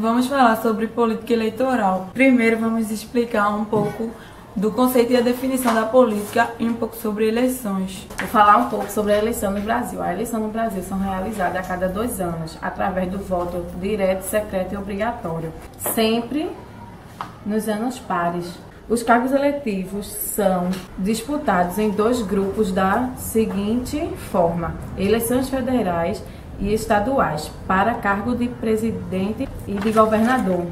Vamos falar sobre política eleitoral. Primeiro vamos explicar um pouco do conceito e a definição da política e um pouco sobre eleições. Vou falar um pouco sobre a eleição no Brasil. A eleição no Brasil são realizadas a cada 2 anos, através do voto direto, secreto e obrigatório, sempre nos anos pares. Os cargos eletivos são disputados em 2 grupos da seguinte forma: eleições federais e estaduais, para cargo de presidente e de governador,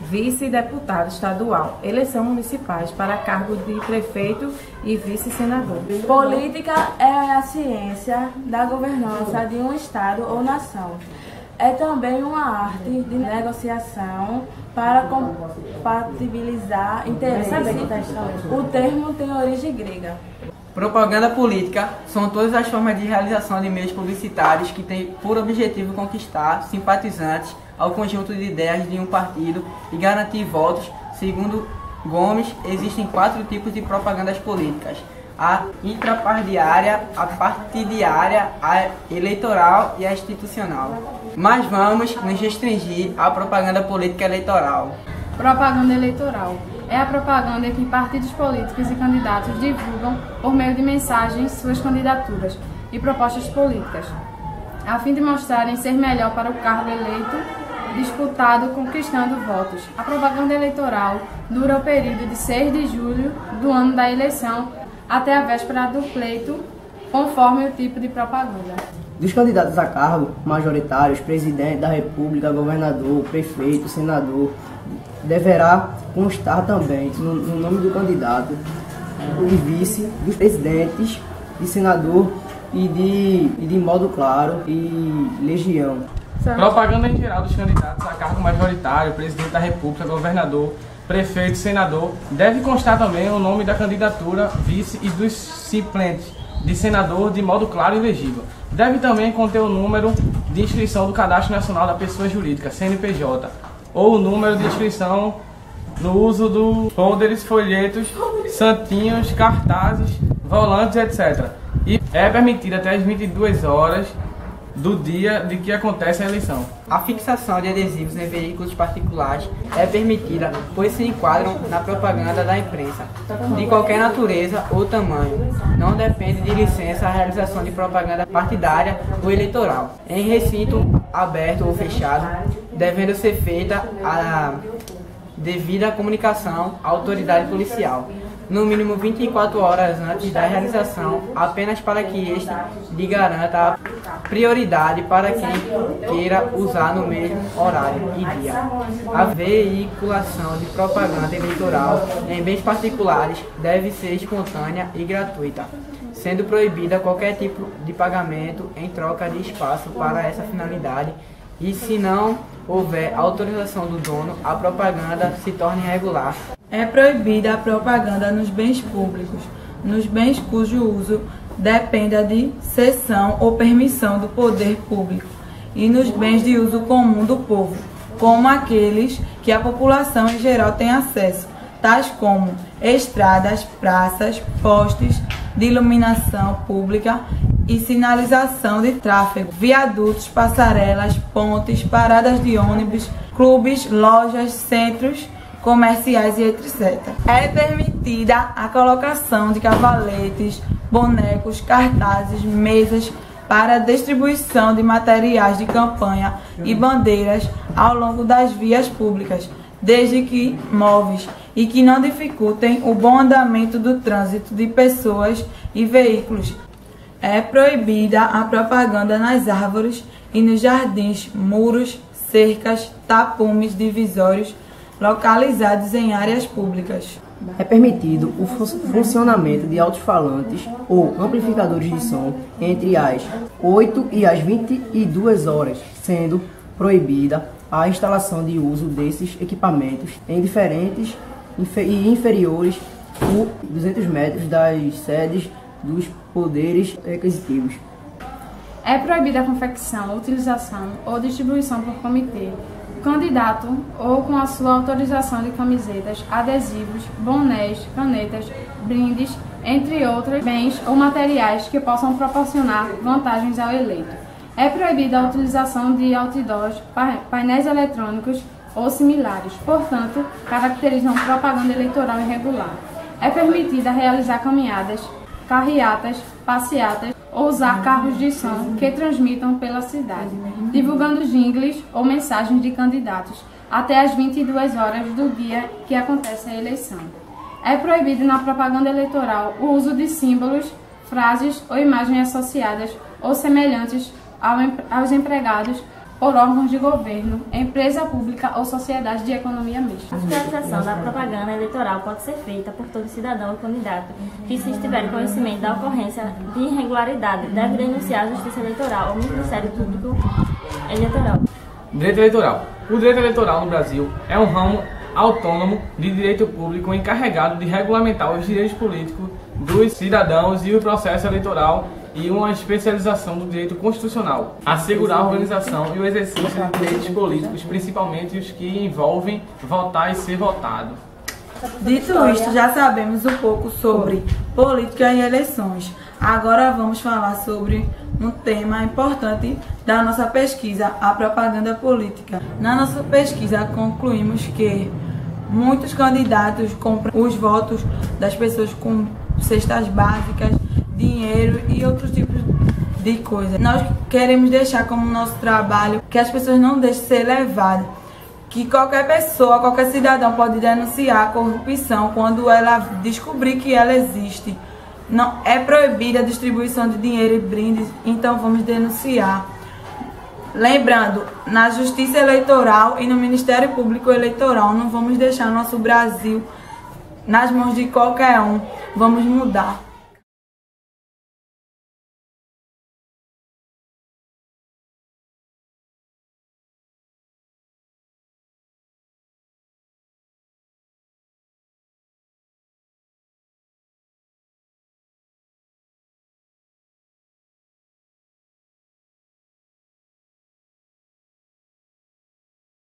vice-deputado estadual, eleições municipais para cargo de prefeito e vice-senador. Política é a ciência da governança de um estado ou nação. É também uma arte de negociação para compatibilizar interesses. O termo tem origem grega. Propaganda política são todas as formas de realização de meios publicitários que têm por objetivo conquistar simpatizantes ao conjunto de ideias de um partido e garantir votos. Segundo Gomes, existem 4 tipos de propagandas políticas: a intrapartidária, a partidária, a eleitoral e a institucional. Mas vamos nos restringir à propaganda política eleitoral. Propaganda eleitoral é a propaganda que partidos políticos e candidatos divulgam por meio de mensagens suas candidaturas e propostas políticas, a fim de mostrarem ser melhor para o cargo eleito disputado, conquistando votos. A propaganda eleitoral dura o período de 6 de julho do ano da eleição até a véspera do pleito, conforme o tipo de propaganda. Dos candidatos a cargo majoritários, presidente da República, governador, prefeito, senador, deverá constar também no nome do candidato e vice dos presidentes de senador e de modo claro e legião. Propaganda em geral dos candidatos a cargo majoritário, presidente da República, governador, prefeito, senador, deve constar também o nome da candidatura, vice e dos suplentes de senador de modo claro e legível. Deve também conter o número de inscrição do Cadastro Nacional da Pessoa Jurídica, CNPJ, ou o número de inscrição no uso dos folders, folhetos, santinhos, cartazes, volantes, etc. E é permitida até as 22 horas do dia de que acontece a eleição. A fixação de adesivos em veículos particulares é permitida, pois se enquadram na propaganda da imprensa, de qualquer natureza ou tamanho. Não depende de licença a realização de propaganda partidária ou eleitoral, em recinto aberto ou fechado, devendo ser feita a devida comunicação à autoridade policial, no mínimo 24 horas antes da realização, apenas para que este lhe garanta a prioridade para quem queira usar no mesmo horário e dia. A veiculação de propaganda eleitoral em bens particulares deve ser espontânea e gratuita, sendo proibida qualquer tipo de pagamento em troca de espaço para essa finalidade, e se não houver autorização do dono, a propaganda se torna irregular. É proibida a propaganda nos bens públicos, nos bens cujo uso dependa de cessão ou permissão do poder público, e nos bens de uso comum do povo, como aqueles que a população em geral tem acesso, tais como estradas, praças, postes de iluminação pública e sinalização de tráfego, viadutos, passarelas, pontes, paradas de ônibus, clubes, lojas, centros comerciais e etc. É permitida a colocação de cavaletes, bonecos, cartazes, mesas para distribuição de materiais de campanha e bandeiras ao longo das vias públicas, desde que móveis e que não dificultem o bom andamento do trânsito de pessoas e veículos. É proibida a propaganda nas árvores e nos jardins, muros, cercas, tapumes divisórios localizados em áreas públicas. É permitido o funcionamento de alto-falantes ou amplificadores de som entre as 8 e as 22 horas, sendo proibida a instalação de uso desses equipamentos em diferentes e inferiores por 200 metros das sedes dos poderes aquisitivos. É proibida a confecção, utilização ou distribuição por comitê, candidato ou com a sua autorização de camisetas, adesivos, bonés, canetas, brindes, entre outros bens ou materiais que possam proporcionar vantagens ao eleito. É proibida a utilização de outdoors, painéis eletrônicos ou similares, portanto, caracterizam propaganda eleitoral irregular. É permitida realizar caminhadas, carreatas, passeatas ou usar carros de som que transmitam pela cidade, divulgando jingles ou mensagens de candidatos até às 22 horas do dia que acontece a eleição. É proibido na propaganda eleitoral o uso de símbolos, frases ou imagens associadas ou semelhantes aos empregados por órgãos de governo, empresa pública ou sociedade de economia mista. A fiscalização da propaganda eleitoral pode ser feita por todo cidadão ou candidato que, se estiver em conhecimento da ocorrência de irregularidade, deve denunciar a Justiça Eleitoral ou Ministério Público Eleitoral. Direito eleitoral. O direito eleitoral no Brasil é um ramo autônomo de direito público encarregado de regulamentar os direitos políticos dos cidadãos e o processo eleitoral e uma especialização do direito constitucional, assegurar a organização e o exercício de direitos políticos, principalmente os que envolvem votar e ser votado. Dito isto, já sabemos um pouco sobre política e eleições. Agora vamos falar sobre um tema importante da nossa pesquisa, a propaganda política. Na nossa pesquisa concluímos que muitos candidatos compram os votos das pessoas com cestas básicas, dinheiro e outros tipos de coisas. Nós queremos deixar como nosso trabalho que as pessoas não deixem ser levadas, que qualquer pessoa, qualquer cidadão pode denunciar a corrupção quando ela descobrir que ela existe. Não é proibida a distribuição de dinheiro e brindes, então vamos denunciar. Lembrando, na Justiça Eleitoral e no Ministério Público Eleitoral, não vamos deixar nosso Brasil nas mãos de qualquer um. Vamos mudar.